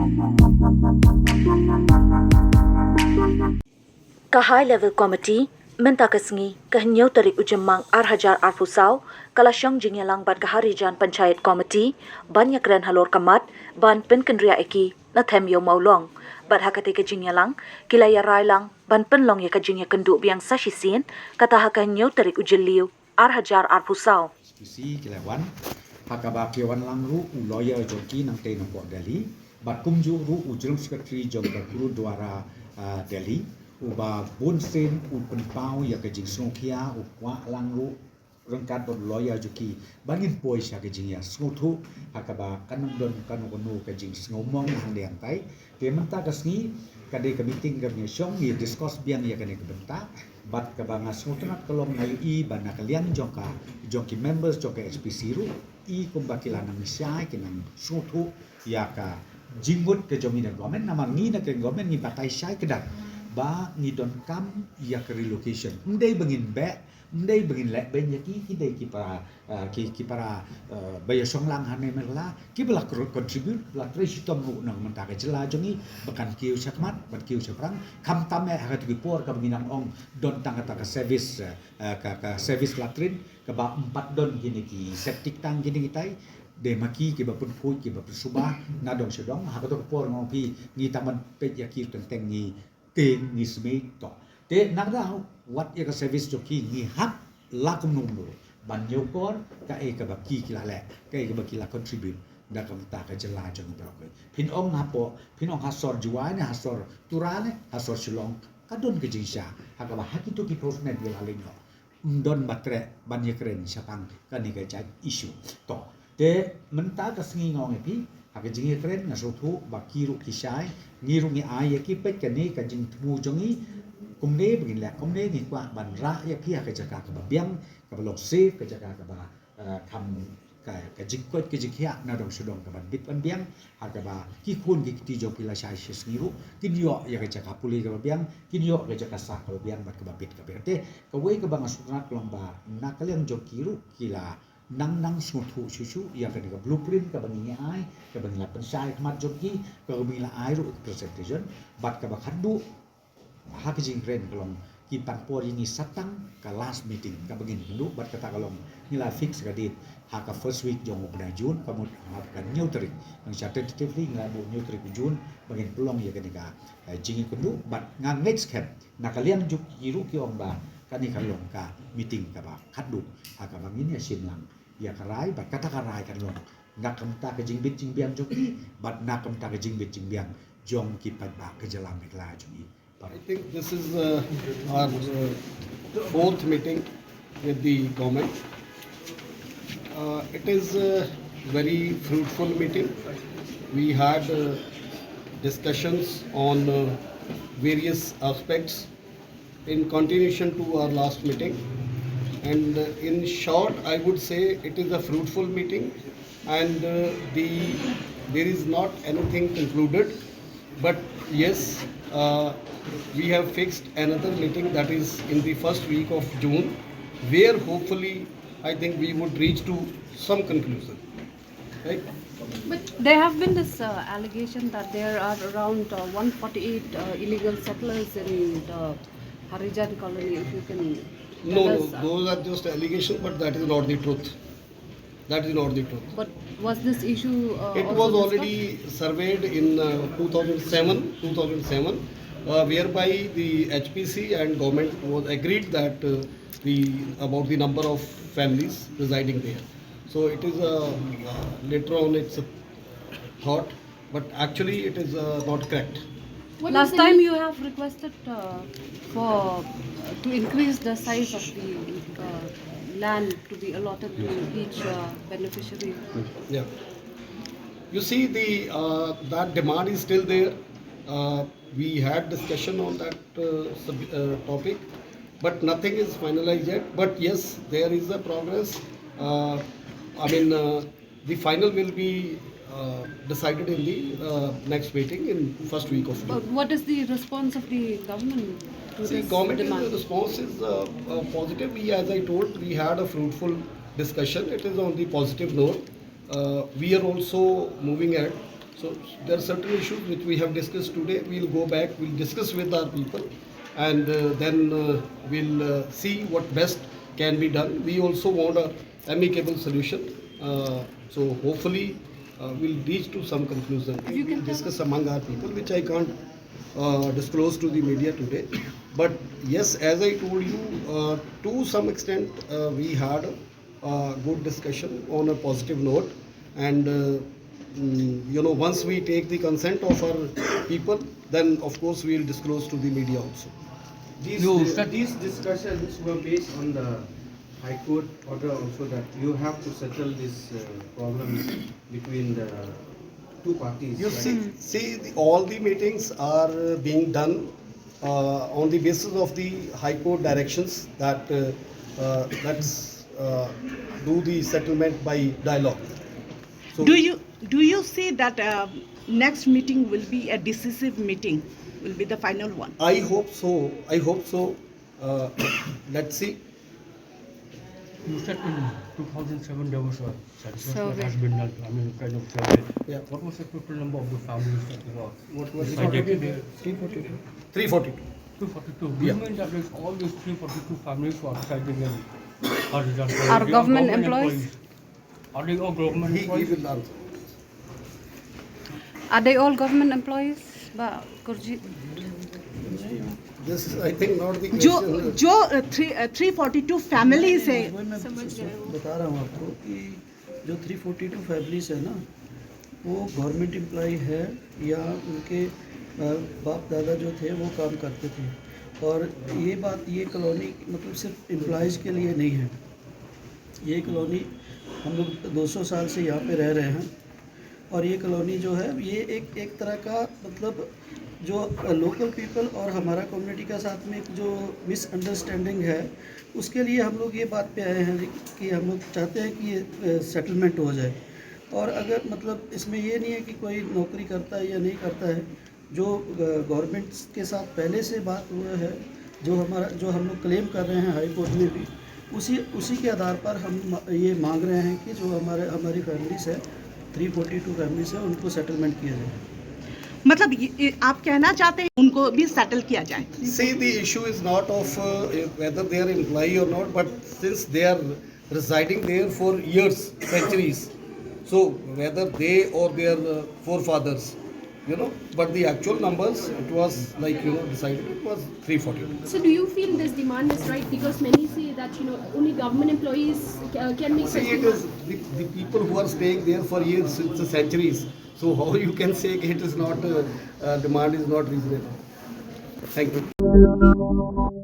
High level committee mynta sngi Tarik jymmang Harijan kala shong jingialang ban Harijan Panchayat Committee ban iakren halor kamat ban pynlong eki na them yo Mawlong ban katei jingialang kila lang ban pynlong Iakynduh Biang shisien kata Tarik Jylliew Harijan Diskusi kilawan hakaba kiwan lang ru lawyer joki nang te nang Delhi bat kumju ru ujung secretary jong guru dwara Delhi uba bunsen penpau ya ke jing songkia ukwa lang ru rengkat bot lawyer joki bangin poi sya ke jing ya snguthu hakaba kanung don kanunu ke jing ngomong hang liang tai te menta kasni kade ke meeting ke shong ye discuss biang ya kene ke benta bat ke banga sngutnat kolom nayu I ban kalian jongka jongki members jongka HPC ru I kumbakila nang syai kinang snguthu ya ka jinggut ke jomina government nama ngi na ke government ni batai syai kedak ba ni don kam ya ke relocation ndai bengin be ndai bengin lek ben yaki hidai ki para baya songlang hane merla ki bela contribute bela tresitom ru nang menta ke jela jongi bekan kiu sakmat bat kiu saprang kam tame ha tu por ka benginang ong don tang kata ka service ka service latrin ke ba 4 don gini ki septic tang gini kitai de maki ki ba pun pui ki ba subah na dong sedong ha to por ngopi ni taman pe yaki tenteng ni ting ni sme to te nagda what ya ka service joki ni hak lakum number ban yokor ka e ka baki kila le ka e ka baki la contribute da ka ta ka jela jong ba ko pin ong hapo pin ong hasor juai ne hasor turane hasor shong ka don ke jingsha ha ka ba hakitu ki prosnet bila lenyo don batre ban iakren sapang ka ni ka jai issue to te menta ka sngi ngong epi hak jingi kren na sothu bakiru kisai ngiru ngi ai ki pet ka ni ka jing tmu jongi kumne begin la kumne ni kwa ban ra ya ki ka jaka ka biang ka lok se ka jaka ka ba kam ka jingkot ke jikhia na dong sudong ka ban bit ban biang ha ka ba ki khun ki ti jo pila sai shis ngiru kin yo ya ka jaka puli ka biang kin yo ka jaka sa ka biang bat ka ba bit ka berte ka we ka ba ngasutrat lomba na kalian jo kiru kila nang snguthu susu ya ka ka blueprint ka bangi ai ka bangi la pensai kmat joki ka bangi la ai ru presentation bat ka ba khandu ha ki jing ren kolong ki pan por ini satang ka last meeting ka bangi ndu bat kata kolong nila fix ka dit ha ka first week jong bulan Jun ka mut ha ka new tarik nang sa tentatively ngla bu new tarik Jun bangi pelong ya ka jingi kundu bat ngang next cap na kalian juk yiru ki ong ba kani kalong ka meeting ka ba khaddu ha ka bangi ni simlang ya karai bat kata karai kan long nak kamta ke jingbit jingbiang joki bat nak kamta ke jingbit jingbiang jong ki pat ba ke jalam Meghalaya joki. I think this is our fourth meeting with the government. It is a very fruitful meeting. We had discussions on various aspects in continuation to our last meeting. And in short, I would say it is a fruitful meeting, and there is not anything concluded. But yes, we have fixed another meeting that is in the first week of June, where hopefully I think we would reach to some conclusion. Right? But there have been this allegation that there are around 148 illegal settlers in the Harijan colony. If you can. No, those are just allegations, but that is not the truth. That is not the truth. But was this issue? It was already surveyed in 2007, whereby the HPC and government was agreed that about the number of families residing there. So it is later on it's a thought, but actually it is not correct. Last time you have requested for to increase the size of the land to be allotted to each beneficiary. Yeah. You see, that demand is still there. We had discussion on that topic, but nothing is finalized yet. But yes, there is a progress. The final will be decided in the next meeting in first week of June. But what is the response of the government to See, this government demand? response is positive. As I told, we had a fruitful discussion. It is on the positive note. We are also moving ahead So there are certain issues which we have discussed today. We'll go back, we'll discuss with our people, and then we'll see what best can be done. We also want a amicable solution. So hopefully we'll reach to some conclusion. you can We'll discuss among our people, which I can't disclose to the media today. But yes, as I told you, to some extent we had a good discussion on a positive note, and once we take the consent of our people, then of course we will disclose to the media also. These discussions were based on the High Court order also that you have to settle this problem between the two parties. You right? see, all the meetings are being done on the basis of the High Court directions that let's do the settlement by dialogue. So Do you see that next meeting will be a decisive meeting, will be the final one? I hope so. I hope so. Let's see. You said in 2007 there was a census Survey. that has been done, I mean kind of survey. Yeah. What was the total number of the families that were What was it? decided there? 342. 242. Do you Yeah. mean that there's all these 342 families who are residing in Harijan? Are government employees? Are they all government He employees? will answer. Are they all government employees? Gurji? This is, I think, not the जो question. जो 342 families है, वही मैं बता रहा हूँ आपको कि जो 342 फैमिलीज है ना, वो गवर्नमेंट एम्प्लॉय है या उनके बाप दादा जो थे वो काम करते थे। और ये कॉलोनी मतलब सिर्फ एम्प्लॉयज़ के लिए नहीं है। ये कॉलोनी हम लोग 200 साल से यहाँ पे रह रहे हैं, और ये कॉलोनी जो है ये एक तरह का मतलब जो लोकल पीपल और हमारा कम्युनिटी का साथ में एक जो मिसअंडरस्टैंडिंग है, उसके लिए हम लोग ये बात पे आए हैं कि हम लोग चाहते हैं कि ये सेटलमेंट हो जाए। और अगर मतलब इसमें ये नहीं है कि कोई नौकरी करता है या नहीं करता है, जो गवर्नमेंट के साथ पहले से बात हुआ है, जो हम लोग क्लेम कर रहे हैं हाई कोर्ट में भी, उसी के आधार पर हम ये मांग रहे हैं कि जो हमारी फैमिलीज है 342 फैमिलीज है, उनको सेटलमेंट किया जाए। मतलब आप कहना चाहते हैं उनको भी सेटल किया जाए? See, the issue is not of whether they are employee or not, but since they are residing there for years, centuries, so whether they or their forefathers, but the actual numbers, it was like, decided it was 342. So do you feel this demand is right? Because many say that, only government employees can make such See, it is the people who are staying there for years, it's centuries. So how you can say it is not, demand is not reasonable? Thank you.